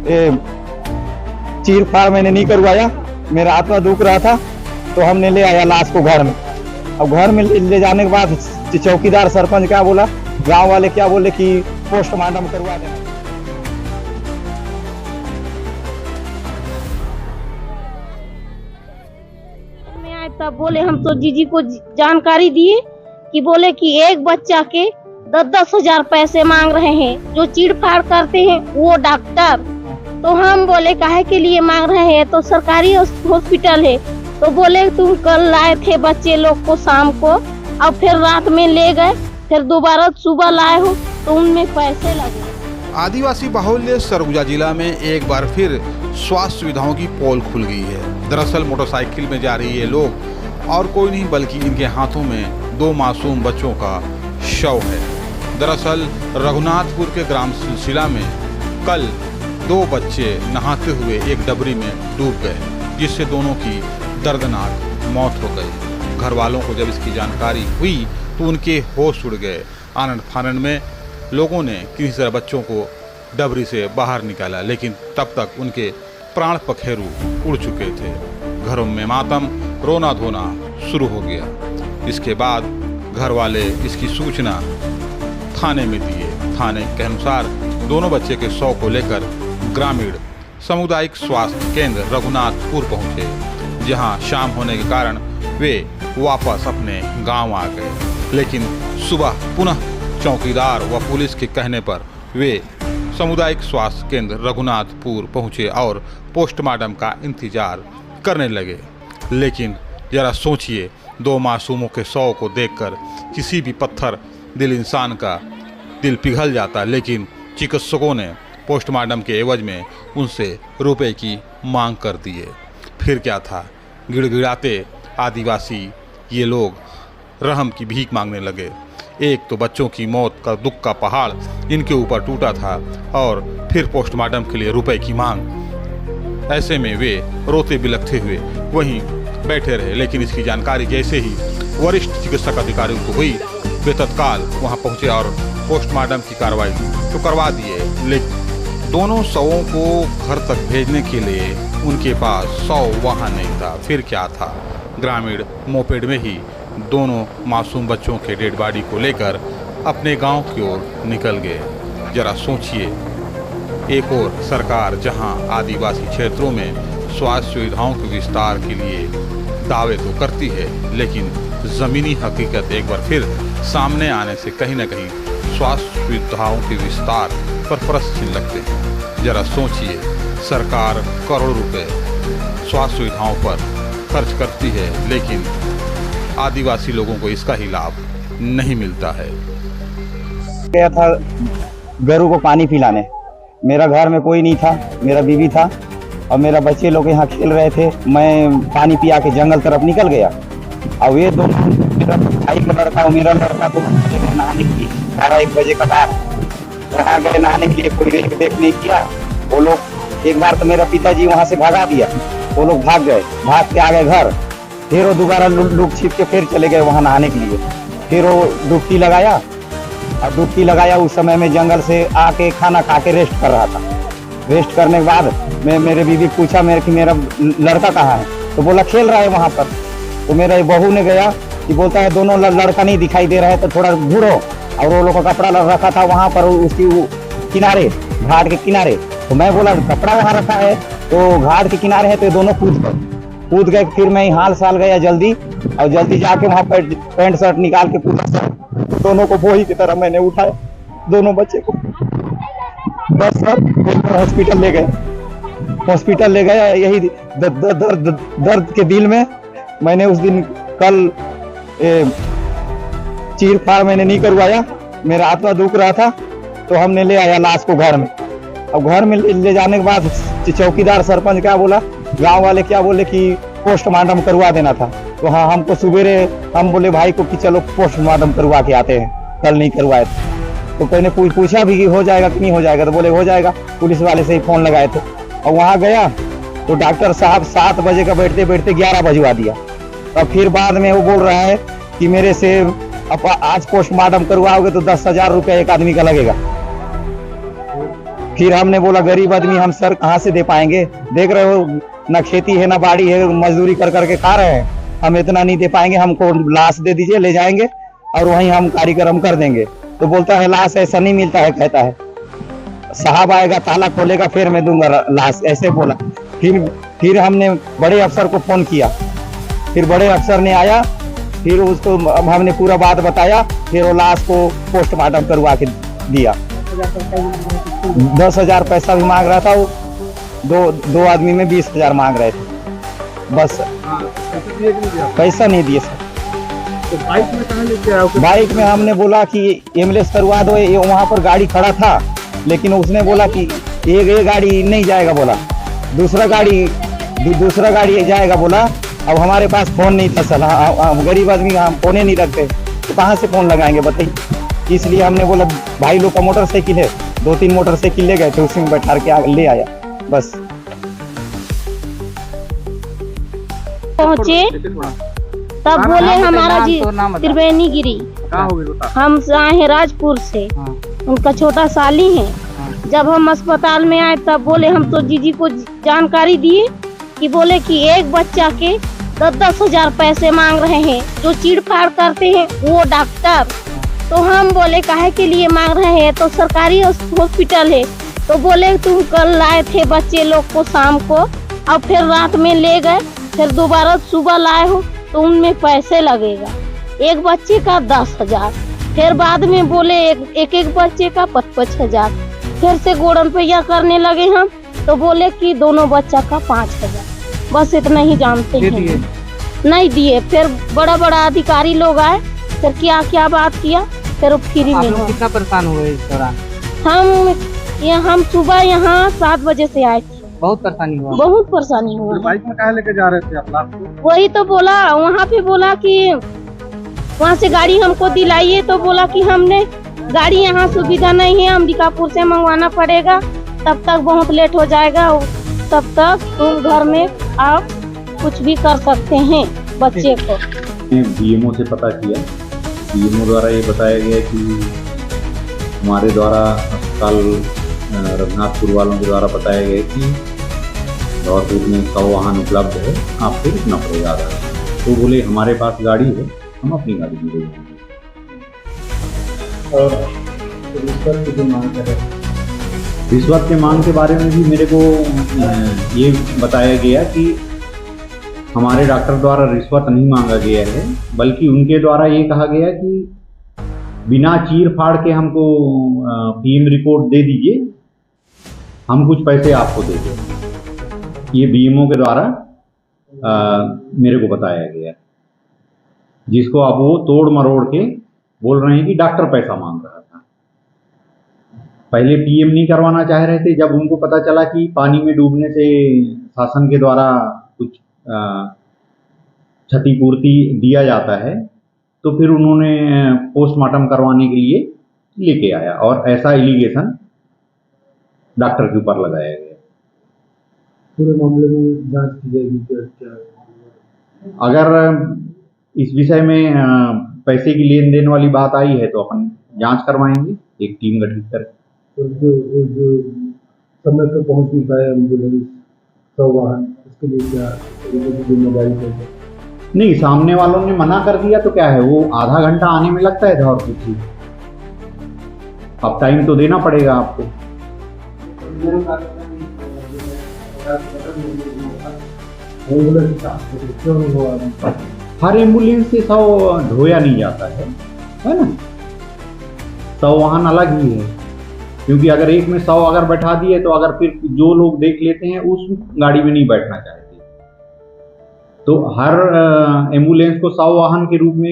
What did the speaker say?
चीर फाड़ मैंने नहीं करवाया, मेरा आत्मा दुख रहा था तो हमने ले आया लाश को घर में। अब घर में ले जाने के बाद चौकीदार सरपंच क्या बोला, गांव वाले क्या बोले कि पोस्टमार्टम करवा देना। तब बोले हम तो जीजी को जानकारी दिए कि बोले कि एक बच्चा के 10-10 हजार पैसे मांग रहे हैं, जो चीड़-फाड़ करते हैं वो डॉक्टर। तो हम बोले काहे के लिए मांग रहे हैं, तो सरकारी हॉस्पिटल है। तो बोले तुम कल लाए थे बच्चे लोग को शाम को, अब फिर रात में ले गए, फिर दोबारा सुबह लाए हो तो उनमें पैसे लगे। आदिवासी बाहुल्य सरगुजा जिला में एक बार फिर स्वास्थ्य सुविधाओं की पोल खुल गई है। दरअसल मोटरसाइकिल में जा रही ये लोग और कोई नहीं बल्कि इनके हाथों में 2 मासूम बच्चों का शव है। दरअसल रघुनाथपुर के ग्राम सिलसिला में कल 2 बच्चे नहाते हुए एक डबरी में डूब गए, जिससे दोनों की दर्दनाक मौत हो गई। घर वालों को जब इसकी जानकारी हुई तो उनके होश उड़ गए। आनंद फानंद में लोगों ने किसी तरह बच्चों को डबरी से बाहर निकाला, लेकिन तब तक उनके प्राण पखेरु उड़ चुके थे। घरों में मातम, रोना धोना शुरू हो गया। इसके बाद घर वाले इसकी सूचना थाने में दिए। थाने के अनुसार दोनों बच्चे के शव को लेकर ग्रामीण सामुदायिक स्वास्थ्य केंद्र रघुनाथपुर पहुंचे, जहां शाम होने के कारण वे वापस अपने गांव आ गए। लेकिन सुबह पुनः चौकीदार व पुलिस के कहने पर वे सामुदायिक स्वास्थ्य केंद्र रघुनाथपुर पहुंचे और पोस्टमार्टम का इंतजार करने लगे। लेकिन जरा सोचिए, 2 मासूमों के शव को देखकर किसी भी पत्थर दिल इंसान का दिल पिघल जाता, लेकिन चिकित्सकों ने पोस्टमार्टम के एवज में उनसे रुपए की मांग कर दिए। फिर क्या था, गिड़गिड़ाते आदिवासी ये लोग रहम की भीख मांगने लगे। एक तो बच्चों की मौत का दुख का पहाड़ इनके ऊपर टूटा था और फिर पोस्टमार्टम के लिए रुपए की मांग। ऐसे में वे रोते बिलखते हुए वहीं बैठे रहे। लेकिन इसकी जानकारी जैसे ही वरिष्ठ चिकित्सक अधिकारियों को हुई, वे तत्काल वहां पहुंचे और पोस्टमार्टम की कार्रवाई तो करवा दिए। लेकिन दोनों शवों को घर तक भेजने के लिए उनके पास 100 वाहन नहीं था। फिर क्या था, ग्रामीण मोपेड में ही दोनों मासूम बच्चों के डेड बॉडी को लेकर अपने गांव की ओर निकल गए। जरा सोचिए, एक और सरकार जहां आदिवासी क्षेत्रों में स्वास्थ्य सुविधाओं के विस्तार के लिए दावे तो करती है, लेकिन ज़मीनी हकीकत एक बार फिर सामने आने से कहीं न कहीं स्वास्थ्य सुविधाओं के विस्तार पर प्रश्न चिन्ह लगते हैं। जरा सोचिए, सरकार करोड़ों रुपए स्वास्थ्य सुविधाओं पर खर्च करती है, लेकिन आदिवासी लोगों को इसका ही लाभ नहीं मिलता है। गया था गरू को पानी पिलाने, मेरा घर में कोई नहीं था, मेरा बीवी था और मेरा बच्चे लोग यहाँ खेल रहे थे। मैं पानी पिया के जंगल तरफ निकल गया और ये दोनों, मेरा भाई का लड़का और मेरा लड़का तो नहाने के लिए 12-1 बजे का टाइम वहाँ गए नहाने के लिए, कोई देख नहीं किया। वो लोग एक बार तो मेरा पिताजी वहाँ से भगा दिया, वो लोग भाग गए, भाग के आ गए घर। फिर वो दोबारा लुक छिप के फिर चले गए वहाँ नहाने के लिए। फिर वो डुबकी लगाया और डुबकी लगाया उस समय में जंगल से आके खाना खा के रेस्ट कर रहा था। रेस्ट करने के बाद मेरे बीवी पूछा कि मेरा लड़का कहाँ है, तो बोला खेल रहा है वहाँ पर। तो मेरा बहू ने गया कि बोलता है दोनों लड़का नहीं दिखाई दे रहा है, तो थोड़ा ढूंढो। और वो लोग का कपड़ा रखा था वहाँ पर उसकी किनारे, घाट के किनारे। तो मैं बोला कपड़ा वहाँ रखा है तो घाट के किनारे है, तो दोनों कूद गए। फिर मैं हाल साल गया जल्दी, और जल्दी जाके वहाँ पर पैंट शर्ट निकाल के पूरा दोनों को बोही की तरह मैंने उठाया, दोनों बच्चे को बस सर हॉस्पिटल ले गए। हॉस्पिटल ले गया, यही दर्द के दिल में मैंने उस दिन कल चीर फाड़ मैंने नहीं करवाया, मेरा आत्मा दुख रहा था तो हमने ले आया लाश को घर में। अब घर में ले जाने के बाद चौकीदार सरपंच क्या बोला, गांव वाले क्या बोले कि पोस्टमार्टम करवा देना था। तो हाँ, हमको सुबेरे हम बोले भाई को कि चलो पोस्टमार्टम करवा के आते हैं, कल नहीं करवाए थे। तो कहने पूछा भी कि हो जाएगा कि नहीं हो जाएगा, तो बोले हो जाएगा। पुलिस वाले से ही फोन लगाए थे और वहाँ गया तो डॉक्टर साहब 7 बजे का बैठते बैठते 11 बजवा दिया। और फिर बाद में वो बोल रहा है कि मेरे से अब आज पोस्टमार्टम करवाओगे तो 10,000 रुपया एक आदमी का लगेगा। फिर हमने बोला गरीब आदमी हम सर कहाँ से दे पाएंगे, देख रहे हो ना खेती है ना बाड़ी है, मजदूरी कर करके खा रहे हैं, हम इतना नहीं दे पाएंगे, हमको लाश दे दीजिए, ले जाएंगे और वहीं हम कार्यक्रम कर देंगे। तो बोलता है लाश ऐसा नहीं मिलता है, कहता है साहब आएगा ताला खोलेगा फिर मैं दूंगा लाश, ऐसे बोला। फिर हमने बड़े अफसर को फोन किया, फिर बड़े अफसर ने आया, फिर उसको हमने पूरा बात बताया, फिर वो लाश को पोस्टमार्टम करवा के दिया। 10,000 पैसा भी मांग रहा था वो, दो आदमी में 20,000 मांग रहे थे, बस पैसा नहीं दिए सर। तो बाइक में कहाँ लेके आओ? बाइक में हमने बोला कि एम्बुलेंस करवा दो, ये वहाँ पर गाड़ी खड़ा था, लेकिन उसने बोला कि ये गाड़ी नहीं जाएगा, बोला दूसरा गाड़ी जाएगा बोला। अब हमारे पास फोन नहीं था सर, हम गरीब आदमी हम फोन नहीं रखते, तो कहाँ से फोन लगाएंगे बताइए। इसलिए हमने बोला भाई लोग का मोटरसाइकिल है, 2-3 मोटरसाइकिल ले गए थे, उसी में बैठा के ले आया बस। पहुँचे तब बोले हमारा जी त्रिवेणी गिरी, हम आए हैं राजपुर से, उनका छोटा साली है। जब हम अस्पताल में आए तब बोले हम तो जीजी को जानकारी दिए कि बोले कि एक बच्चा के 10-10 हजार पैसे मांग रहे हैं, जो चीड़ फाड़ करते हैं वो डॉक्टर। तो हम बोले काहे के लिए मांग रहे हैं, तो सरकारी हॉस्पिटल है। तो बोले तुम कल लाए थे बच्चे लोग को शाम को, अब फिर रात में ले गए, फिर दोबारा सुबह लाए हो तो उनमें पैसे लगेगा, एक बच्चे का 10,000, फिर बाद में बोले एक बच्चे का 55 हजार, फिर से गोड़न पैया करने लगे हम, तो बोले कि दोनों बच्चा का 5,000, बस इतना ही जानते हैं। नहीं दिए, फिर बड़ा अधिकारी लोग आए, फिर क्या बात किया, फिर फ्री में। कितना परेशान हुए इस दौरान? हम सुबह यहाँ 7 बजे से आए थे, बहुत परेशानी हुआ। बाइक में कहाँ लेके जा रहे थे आप लाश को? वही तो बोला, वहाँ पे बोला कि वहाँ से गाड़ी हमको दिलाइए, तो बोला कि हमने गाड़ी यहाँ सुविधा नहीं है, अंबिकापुर से मंगवाना पड़ेगा, तब तक बहुत लेट हो जाएगा, तब तक तुम घर में आप कुछ भी कर सकते हैं बच्चे को। बीएमओ से पता किया, बीएमओ द्वारा ये बताया गया कि हमारे द्वारा अस्पताल रघुनाथपुर वालों के द्वारा बताया गया कि धौरपुर में 100 वाहन उपलब्ध है, आपको रुकना पड़ेगा आधा। तो बोले हमारे पास गाड़ी है, हम अपनी गाड़ी में ले जाएंगे। और रिश्वत की जो मांग कर रहे हैं, रिश्वत के मांग के बारे में भी मेरे को ये बताया गया कि हमारे डॉक्टर द्वारा रिश्वत नहीं मांगा गया है, बल्कि उनके द्वारा ये कहा गया कि बिना चीर फाड़ के हमको पीएम रिपोर्ट दे दीजिए, हम कुछ पैसे आपको दे दें। ये बीएमओ के द्वारा मेरे को बताया गया, जिसको अब वो तोड़ मरोड़ के बोल रहे हैं कि डॉक्टर पैसा मांग रहा था। पहले पीएम नहीं करवाना चाह रहे थे, जब उनको पता चला कि पानी में डूबने से शासन के द्वारा कुछ क्षतिपूर्ति दिया जाता है, तो फिर उन्होंने पोस्टमार्टम करवाने के लिए लेके आया और ऐसा एलिगेशन डॉक्टर के ऊपर लगाया गया। पूरे मामले में जांच की जाएगी क्या? अगर इस विषय में पैसे की लेन देन वाली बात आई है तो अपन जांच करवाएंगे, एक टीम गठित करके। तो जो समय पर पहुंच नहीं पाया एम्बुलेंस 100 वाहन, उसके लिए क्या जिम्मेदारी है? नहीं, सामने वालों ने मना कर दिया तो क्या है, वो आधा घंटा आने में लगता है धौरपुर से, अब टाइम तो देना पड़ेगा आपको। हर एम्बुलेंस से 100 ढोया नहीं जाता है ना, 100 वाहन अलग ही है, क्योंकि अगर एक में 100 अगर बैठा दिए तो अगर फिर जो लोग देख लेते हैं उस गाड़ी में नहीं बैठना चाहते, तो हर एम्बुलेंस को 100 वाहन के रूप में